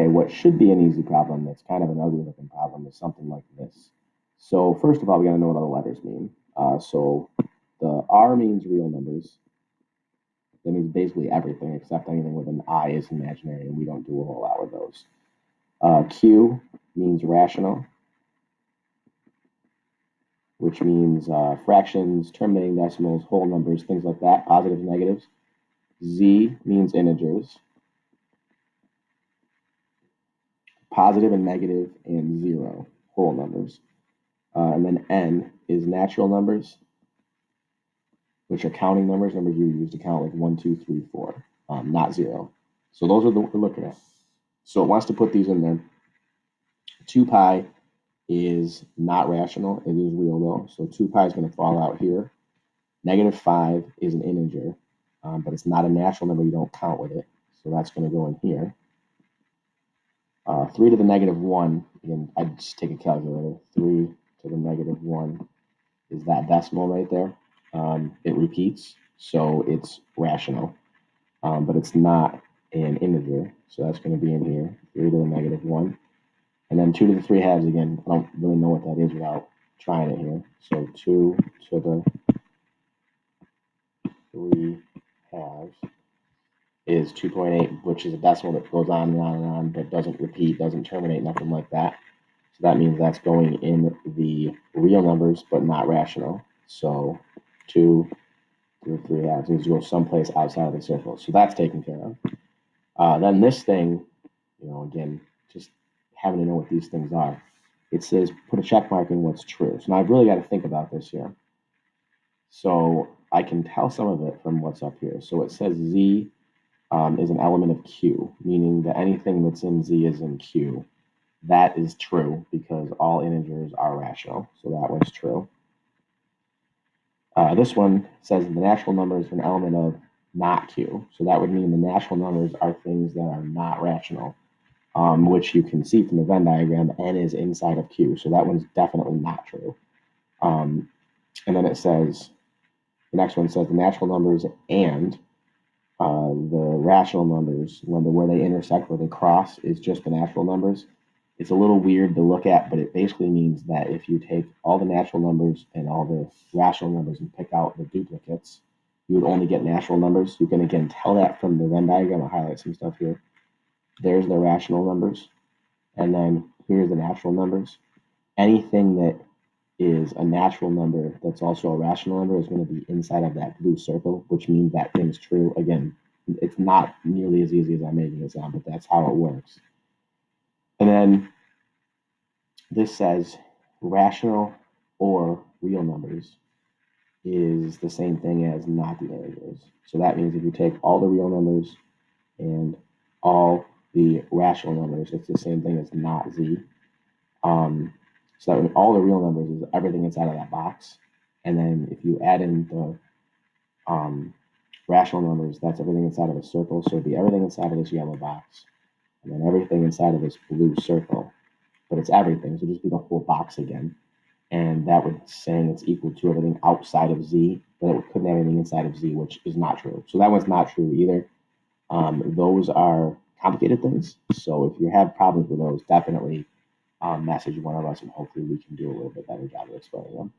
Okay, what should be an easy problem that's kind of an ugly looking problem is something like this. So first of all, we got to know what all the letters mean. So the R means real numbers. That means basically everything except anything with an I is imaginary, and we don't do a whole lot with those. Q means rational, which means fractions, terminating decimals, whole numbers, things like that, positives, negatives. Z means integers, positive and negative, and zero, whole numbers. And then N is natural numbers, which are counting numbers you use to count like 1, 2, 3, 4, not zero. So those are what we're looking at. So it wants to put these in there. 2 pi is not rational. It is real though. So 2 pi is going to fall out here. -5 is an integer, but it's not a natural number. You don't count with it. So that's going to go in here. 3 to the -1, again, I'd just take a calculator. 3 to the -1 is that decimal right there. It repeats, so it's rational, but it's not an integer. So that's going to be in here, 3 to the -1. And then 2 to the 3 halves, again, I don't really know what that is without trying it here. So 2 to the 3 halves is 2.8, which is a decimal that goes on and on and on, but doesn't repeat, doesn't terminate, nothing like that. So that means that's going in the real numbers, but not rational. So 2 to the 3 halves needs to go someplace outside of the circle. So that's taken care of. Then this thing, again, just having to know what these things are. It says put a check mark in what's true. So now I've really got to think about this here. So I can tell some of it from what's up here. So it says Z is an element of Q, meaning that anything that's in Z is in Q. That is true because all integers are rational. So that one's true. This one says the natural numbers are an element of not Q. So that would mean the natural numbers are things that are not rational, which you can see from the Venn diagram, N is inside of Q. So that one's definitely not true. And then it says, the next one says the natural numbers and the rational numbers, where they intersect, where they cross, is just the natural numbers. It's a little weird to look at, but it basically means that if you take all the natural numbers and all the rational numbers and pick out the duplicates, you would only get natural numbers. You can, again, tell that from the Venn diagram. I'll highlight some stuff here. There's the rational numbers, and then here's the natural numbers. Anything that is a natural number that's also a rational number is going to be inside of that blue circle, which means that thing's true. Again, it's not nearly as easy as I'm making it sound, but that's how it works. And then this says rational or real numbers is the same thing as not the integers. So that means if you take all the real numbers and all the rational numbers, it's the same thing as not Z. So that would, all the real numbers is everything inside of that box. And then if you add in the rational numbers, that's everything inside of a circle. So it'd be everything inside of this yellow box, and then everything inside of this blue circle. But it's everything, so just be the whole box again. And that would saying it's equal to everything outside of Z, but it couldn't have anything inside of Z, which is not true. So that one's not true either. Those are complicated things. So if you have problems with those, definitely message one of us, and hopefully we can do a little bit better job of explaining them.